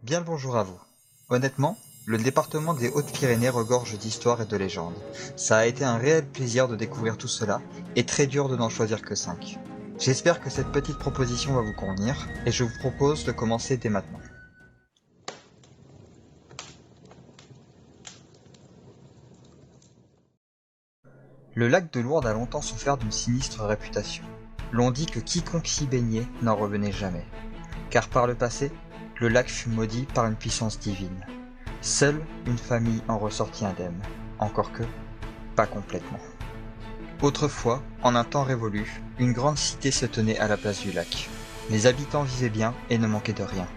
Bien le bonjour à vous. Honnêtement, le département des Hautes-Pyrénées regorge d'histoires et de légendes. Ça a été un réel plaisir de découvrir tout cela, et très dur de n'en choisir que 5. J'espère que cette petite proposition va vous convenir, et je vous propose de commencer dès maintenant. Le lac de Lourdes a longtemps souffert d'une sinistre réputation. L'on dit que quiconque s'y baignait n'en revenait jamais. Car par le passé, le lac fut maudit par une puissance divine. Seule une famille en ressortit indemne, encore que, pas complètement. Autrefois, en un temps révolu, une grande cité se tenait à la place du lac. Les habitants vivaient bien et ne manquaient de rien.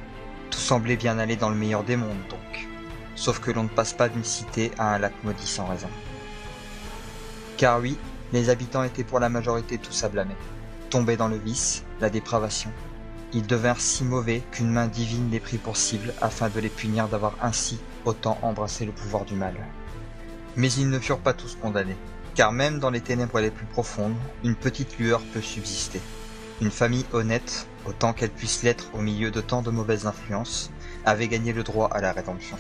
Tout semblait bien aller dans le meilleur des mondes donc. Sauf que l'on ne passe pas d'une cité à un lac maudit sans raison. Car oui, les habitants étaient pour la majorité tous à blâmer. Tombés dans le vice, la dépravation. Ils devinrent si mauvais qu'une main divine les prit pour cible afin de les punir d'avoir ainsi autant embrassé le pouvoir du mal. Mais ils ne furent pas tous condamnés, car même dans les ténèbres les plus profondes, une petite lueur peut subsister. Une famille honnête, autant qu'elle puisse l'être au milieu de tant de mauvaises influences, avait gagné le droit à la rédemption.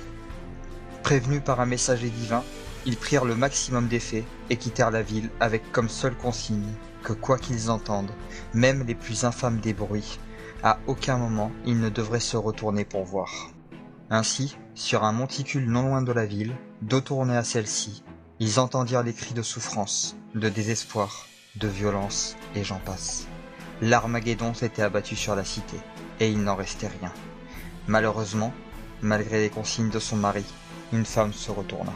Prévenus par un messager divin, ils prirent le maximum d'effets et quittèrent la ville avec comme seule consigne que quoi qu'ils entendent, même les plus infâmes des bruits, à aucun moment ils ne devraient se retourner pour voir. Ainsi, sur un monticule non loin de la ville, dos tourné à celle-ci, ils entendirent les cris de souffrance, de désespoir, de violence, et j'en passe. L'Armageddon s'était abattu sur la cité, et il n'en restait rien. Malheureusement, malgré les consignes de son mari, une femme se retourna.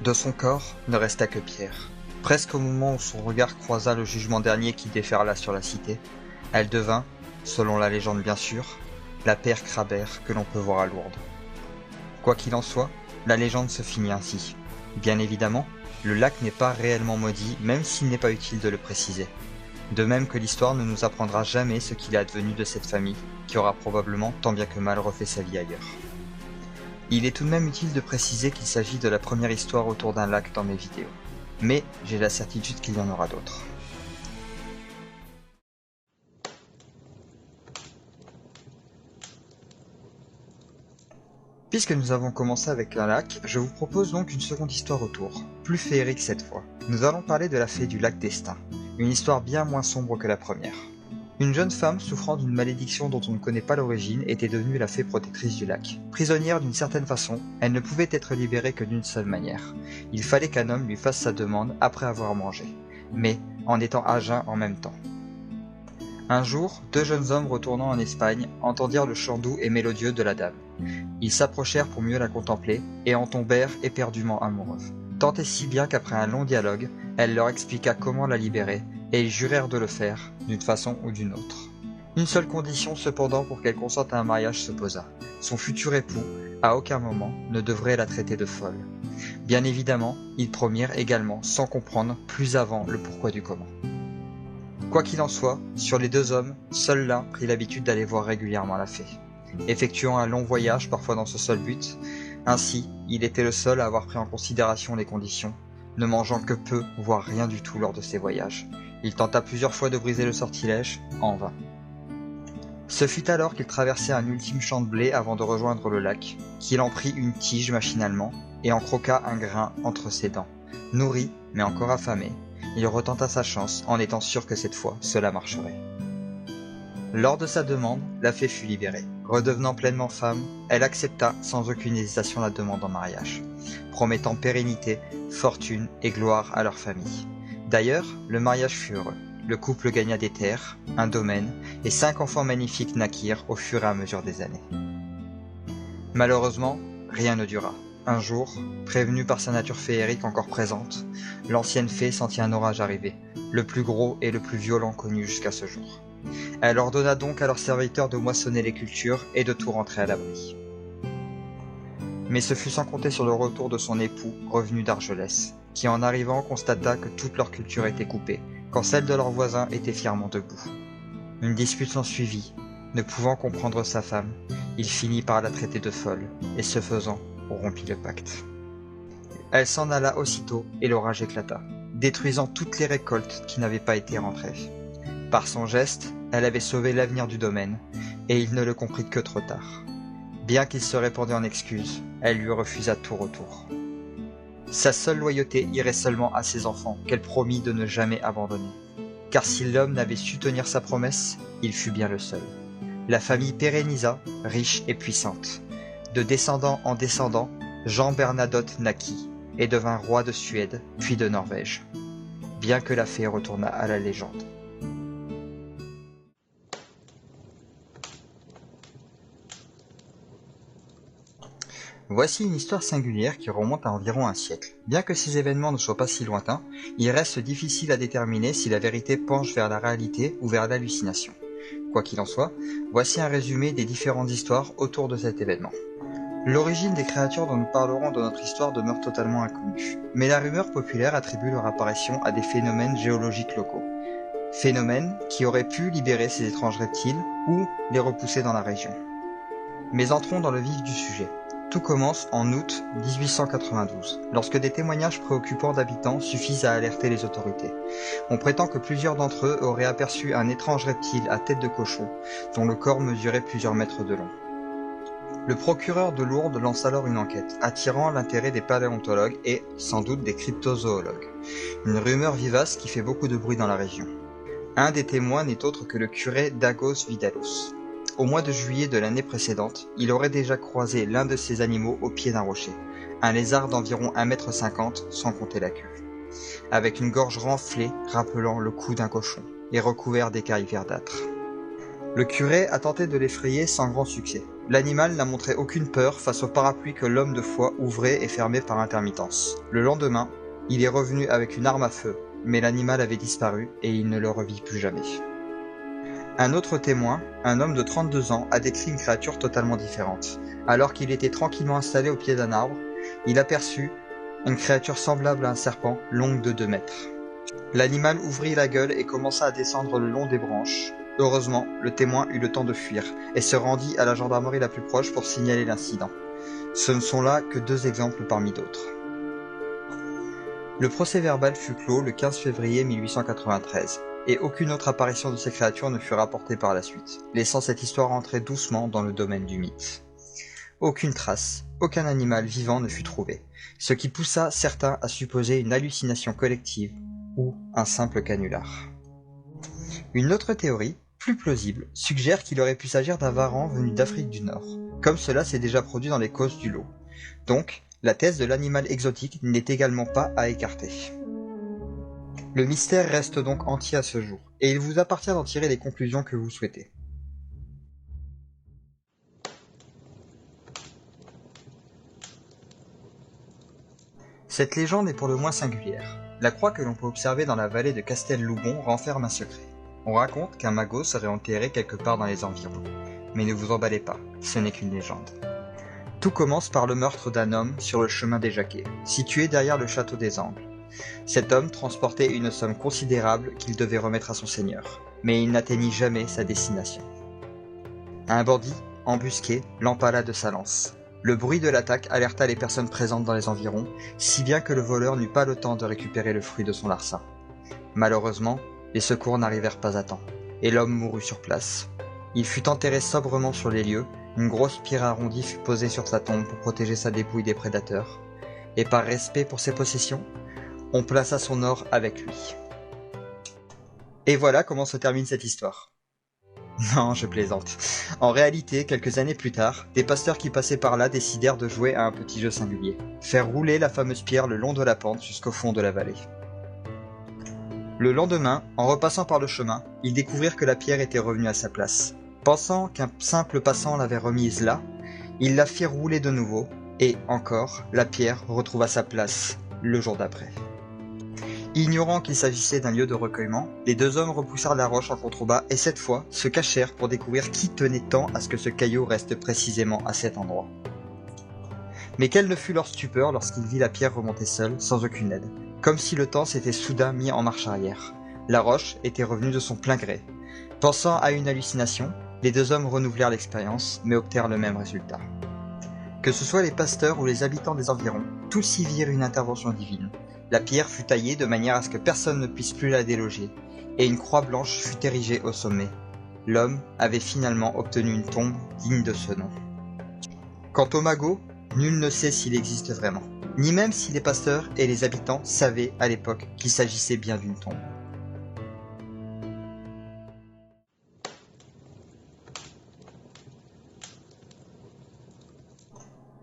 De son corps ne resta que pierre. Presque au moment où son regard croisa le jugement dernier qui déferla sur la cité, elle devint, selon la légende bien sûr, la Père Crabère que l'on peut voir à Lourdes. Quoi qu'il en soit, la légende se finit ainsi. Bien évidemment, le lac n'est pas réellement maudit, même s'il n'est pas utile de le préciser. De même que l'histoire ne nous apprendra jamais ce qu'il est advenu de cette famille, qui aura probablement tant bien que mal refait sa vie ailleurs. Il est tout de même utile de préciser qu'il s'agit de la première histoire autour d'un lac dans mes vidéos. Mais j'ai la certitude qu'il y en aura d'autres. Puisque nous avons commencé avec un lac, je vous propose donc une seconde histoire autour, plus féerique cette fois. Nous allons parler de la fée du lac d'Estaing, une histoire bien moins sombre que la première. Une jeune femme souffrant d'une malédiction dont on ne connaît pas l'origine était devenue la fée protectrice du lac. Prisonnière d'une certaine façon, elle ne pouvait être libérée que d'une seule manière. Il fallait qu'un homme lui fasse sa demande après avoir mangé, mais en étant à jeun en même temps. Un jour, deux jeunes hommes retournant en Espagne entendirent le chant doux et mélodieux de la dame. Ils s'approchèrent pour mieux la contempler et en tombèrent éperdument amoureux. Tant et si bien qu'après un long dialogue, elle leur expliqua comment la libérer et ils jurèrent de le faire, d'une façon ou d'une autre. Une seule condition cependant pour qu'elle consente à un mariage se posa. Son futur époux, à aucun moment, ne devrait la traiter de folle. Bien évidemment, ils promirent également, sans comprendre plus avant le pourquoi du comment. Quoi qu'il en soit, sur les deux hommes, seul l'un prit l'habitude d'aller voir régulièrement la fée, effectuant un long voyage parfois dans ce seul but. Ainsi, il était le seul à avoir pris en considération les conditions, ne mangeant que peu, voire rien du tout lors de ses voyages. Il tenta plusieurs fois de briser le sortilège, en vain. Ce fut alors qu'il traversait un ultime champ de blé avant de rejoindre le lac, qu'il en prit une tige machinalement et en croqua un grain entre ses dents. Nourri, mais encore affamé, il retenta sa chance en étant sûr que cette fois cela marcherait. Lors de sa demande, la fée fut libérée. Redevenant pleinement femme, elle accepta sans aucune hésitation la demande en mariage, promettant pérennité, fortune et gloire à leur famille. D'ailleurs, le mariage fut heureux. Le couple gagna des terres, un domaine, et 5 enfants magnifiques naquirent au fur et à mesure des années. Malheureusement, rien ne dura. Un jour, prévenue par sa nature féerique encore présente, l'ancienne fée sentit un orage arriver, le plus gros et le plus violent connu jusqu'à ce jour. Elle ordonna donc à leurs serviteurs de moissonner les cultures et de tout rentrer à l'abri. Mais ce fut sans compter sur le retour de son époux, revenu d'Argelès, qui en arrivant constata que toute leur culture était coupée, quand celle de leurs voisins était fièrement debout. Une dispute s'ensuivit. Ne pouvant comprendre sa femme, il finit par la traiter de folle, et ce faisant, rompit le pacte. Elle s'en alla aussitôt, et l'orage éclata, détruisant toutes les récoltes qui n'avaient pas été rentrées. Par son geste, elle avait sauvé l'avenir du domaine, et il ne le comprit que trop tard. Bien qu'il se répandait en excuses, elle lui refusa tout retour. Sa seule loyauté irait seulement à ses enfants, qu'elle promit de ne jamais abandonner. Car si l'homme n'avait su tenir sa promesse, il fut bien le seul. La famille pérennisa, riche et puissante. De descendant en descendant, Jean Bernadotte naquit et devint roi de Suède, puis de Norvège. Bien que la fée retournât à la légende. Voici une histoire singulière qui remonte à environ un siècle. Bien que ces événements ne soient pas si lointains, il reste difficile à déterminer si la vérité penche vers la réalité ou vers l'hallucination. Quoi qu'il en soit, voici un résumé des différentes histoires autour de cet événement. L'origine des créatures dont nous parlerons dans notre histoire demeure totalement inconnue, mais la rumeur populaire attribue leur apparition à des phénomènes géologiques locaux. Phénomènes qui auraient pu libérer ces étranges reptiles ou les repousser dans la région. Mais entrons dans le vif du sujet. Tout commence en août 1892, lorsque des témoignages préoccupants d'habitants suffisent à alerter les autorités. On prétend que plusieurs d'entre eux auraient aperçu un étrange reptile à tête de cochon, dont le corps mesurait plusieurs mètres de long. Le procureur de Lourdes lance alors une enquête, attirant l'intérêt des paléontologues et, sans doute, des cryptozoologues. Une rumeur vivace qui fait beaucoup de bruit dans la région. Un des témoins n'est autre que le curé Dagos Vidalos. Au mois de juillet de l'année précédente, il aurait déjà croisé l'un de ces animaux au pied d'un rocher, un lézard d'environ 1,50 m sans compter la queue, avec une gorge renflée rappelant le cou d'un cochon et recouvert d'écailles verdâtres. Le curé a tenté de l'effrayer sans grand succès. L'animal n'a montré aucune peur face au parapluie que l'homme de foi ouvrait et fermait par intermittence. Le lendemain, il est revenu avec une arme à feu, mais l'animal avait disparu et il ne le revit plus jamais. Un autre témoin, un homme de 32 ans, a décrit une créature totalement différente. Alors qu'il était tranquillement installé au pied d'un arbre, il aperçut une créature semblable à un serpent, longue de 2 mètres. L'animal ouvrit la gueule et commença à descendre le long des branches. Heureusement, le témoin eut le temps de fuir et se rendit à la gendarmerie la plus proche pour signaler l'incident. Ce ne sont là que 2 exemples parmi d'autres. Le procès-verbal fut clos le 15 février 1893. Et aucune autre apparition de ces créatures ne fut rapportée par la suite, laissant cette histoire entrer doucement dans le domaine du mythe. Aucune trace, aucun animal vivant ne fut trouvé, ce qui poussa certains à supposer une hallucination collective ou un simple canular. Une autre théorie, plus plausible, suggère qu'il aurait pu s'agir d'un varan venu d'Afrique du Nord, comme cela s'est déjà produit dans les côtes du Lot. Donc, la thèse de l'animal exotique n'est également pas à écarter. Le mystère reste donc entier à ce jour, et il vous appartient d'en tirer les conclusions que vous souhaitez. Cette légende est pour le moins singulière. La croix que l'on peut observer dans la vallée de Castel-Loubon renferme un secret. On raconte qu'un magot serait enterré quelque part dans les environs. Mais ne vous emballez pas, ce n'est qu'une légende. Tout commence par le meurtre d'un homme sur le chemin des Jacquets, situé derrière le château des Angles. Cet homme transportait une somme considérable qu'il devait remettre à son seigneur, mais il n'atteignit jamais sa destination. Un bandit, embusqué, l'empala de sa lance. Le bruit de l'attaque alerta les personnes présentes dans les environs, si bien que le voleur n'eut pas le temps de récupérer le fruit de son larcin. Malheureusement, les secours n'arrivèrent pas à temps, et l'homme mourut sur place. Il fut enterré sobrement sur les lieux, une grosse pierre arrondie fut posée sur sa tombe pour protéger sa dépouille des prédateurs, et par respect pour ses possessions, on plaça son or avec lui. Et voilà comment se termine cette histoire. Non, je plaisante. En réalité, quelques années plus tard, des pasteurs qui passaient par là décidèrent de jouer à un petit jeu singulier. Faire rouler la fameuse pierre le long de la pente jusqu'au fond de la vallée. Le lendemain, en repassant par le chemin, ils découvrirent que la pierre était revenue à sa place. Pensant qu'un simple passant l'avait remise là, ils la firent rouler de nouveau, et encore, la pierre retrouva sa place le jour d'après. Ignorant qu'il s'agissait d'un lieu de recueillement, les 2 hommes repoussèrent la roche en contrebas et cette fois se cachèrent pour découvrir qui tenait tant à ce que ce caillou reste précisément à cet endroit. Mais quelle ne fut leur stupeur lorsqu'ils virent la pierre remonter seule, sans aucune aide, comme si le temps s'était soudain mis en marche arrière. La roche était revenue de son plein gré. Pensant à une hallucination, les 2 hommes renouvelèrent l'expérience, mais obtinrent le même résultat. Que ce soit les pasteurs ou les habitants des environs, tous y virent une intervention divine. La pierre fut taillée de manière à ce que personne ne puisse plus la déloger, et une croix blanche fut érigée au sommet. L'homme avait finalement obtenu une tombe digne de ce nom. Quant au magot, nul ne sait s'il existe vraiment, ni même si les pasteurs et les habitants savaient à l'époque qu'il s'agissait bien d'une tombe.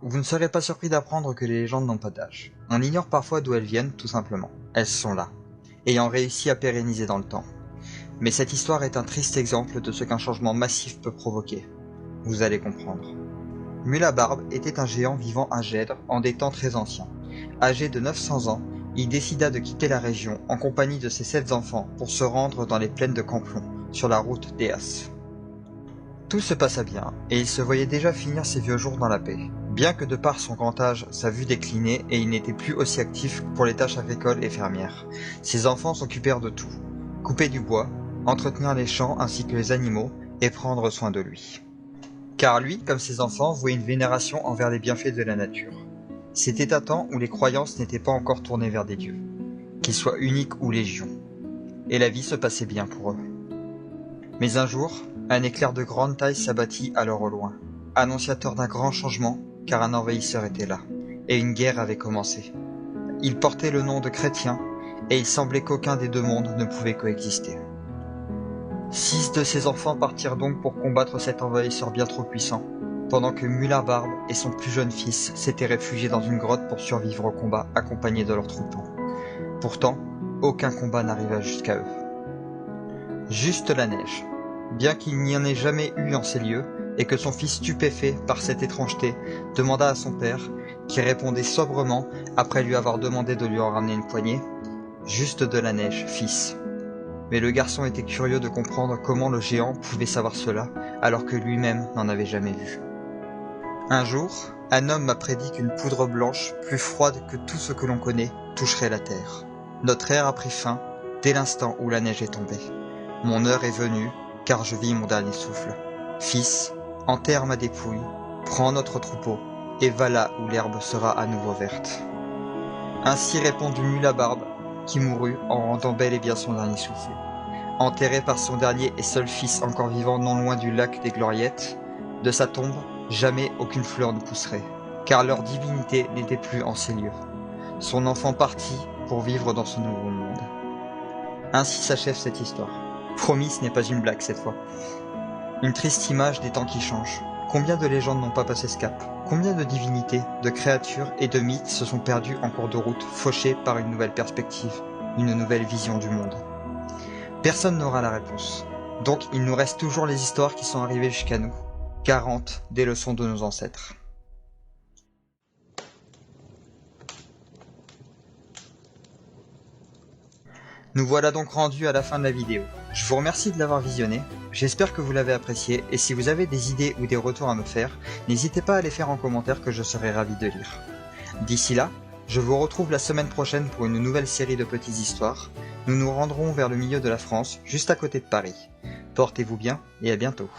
Vous ne serez pas surpris d'apprendre que les légendes n'ont pas d'âge. On ignore parfois d'où elles viennent, tout simplement. Elles sont là, ayant réussi à pérenniser dans le temps. Mais cette histoire est un triste exemple de ce qu'un changement massif peut provoquer. Vous allez comprendre. Mulabarbe était un géant vivant à Gèdre en des temps très anciens. Âgé de 900 ans, il décida de quitter la région en compagnie de ses 7 enfants pour se rendre dans les plaines de Camplon, sur la route d'Eas. Tout se passa bien, et il se voyait déjà finir ses vieux jours dans la paix. Bien que de par son grand âge, sa vue déclinait et il n'était plus aussi actif pour les tâches agricoles et fermières. Ses enfants s'occupèrent de tout. Couper du bois, entretenir les champs ainsi que les animaux, et prendre soin de lui. Car lui, comme ses enfants, vouait une vénération envers les bienfaits de la nature. C'était un temps où les croyances n'étaient pas encore tournées vers des dieux, qu'ils soient uniques ou légions. Et la vie se passait bien pour eux. Mais un jour, un éclair de grande taille s'abattit alors au loin, annonciateur d'un grand changement, car un envahisseur était là, et une guerre avait commencé. Il portait le nom de chrétien, et il semblait qu'aucun des deux mondes ne pouvait coexister. 6 de ses enfants partirent donc pour combattre cet envahisseur bien trop puissant, pendant que Mulabarbe et son plus jeune fils s'étaient réfugiés dans une grotte pour survivre au combat accompagnés de leurs troupeaux. Pourtant, aucun combat n'arriva jusqu'à eux. Juste la neige. Bien qu'il n'y en ait jamais eu en ces lieux, et que son fils stupéfait par cette étrangeté demanda à son père, qui répondait sobrement après lui avoir demandé de lui en ramener une poignée, « Juste de la neige, fils ». Mais le garçon était curieux de comprendre comment le géant pouvait savoir cela, alors que lui-même n'en avait jamais vu. Un jour, un homme m'a prédit qu'une poudre blanche, plus froide que tout ce que l'on connaît, toucherait la terre. Notre ère a pris fin, dès l'instant où la neige est tombée. Mon heure est venue, car je vis mon dernier souffle. Fils, enterre ma dépouille, prends notre troupeau, et va là où l'herbe sera à nouveau verte. Ainsi répondit Mulabarbe, qui mourut en rendant bel et bien son dernier souffle. Enterré par son dernier et seul fils encore vivant non loin du lac des Gloriettes, de sa tombe, jamais aucune fleur ne pousserait, car leur divinité n'était plus en ces lieux. Son enfant partit pour vivre dans ce nouveau monde. Ainsi s'achève cette histoire. Promis, ce n'est pas une blague cette fois. Une triste image des temps qui changent. Combien de légendes n'ont pas passé ce cap? Combien de divinités, de créatures et de mythes se sont perdus en cours de route, fauchés par une nouvelle perspective, une nouvelle vision du monde? Personne n'aura la réponse. Donc il nous reste toujours les histoires qui sont arrivées jusqu'à nous, 40 des leçons de nos ancêtres. Nous voilà donc rendus à la fin de la vidéo. Je vous remercie de l'avoir visionné, j'espère que vous l'avez apprécié et si vous avez des idées ou des retours à me faire, n'hésitez pas à les faire en commentaire que je serai ravi de lire. D'ici là, je vous retrouve la semaine prochaine pour une nouvelle série de petites histoires. Nous nous rendrons vers le milieu de la France, juste à côté de Paris. Portez-vous bien et à bientôt.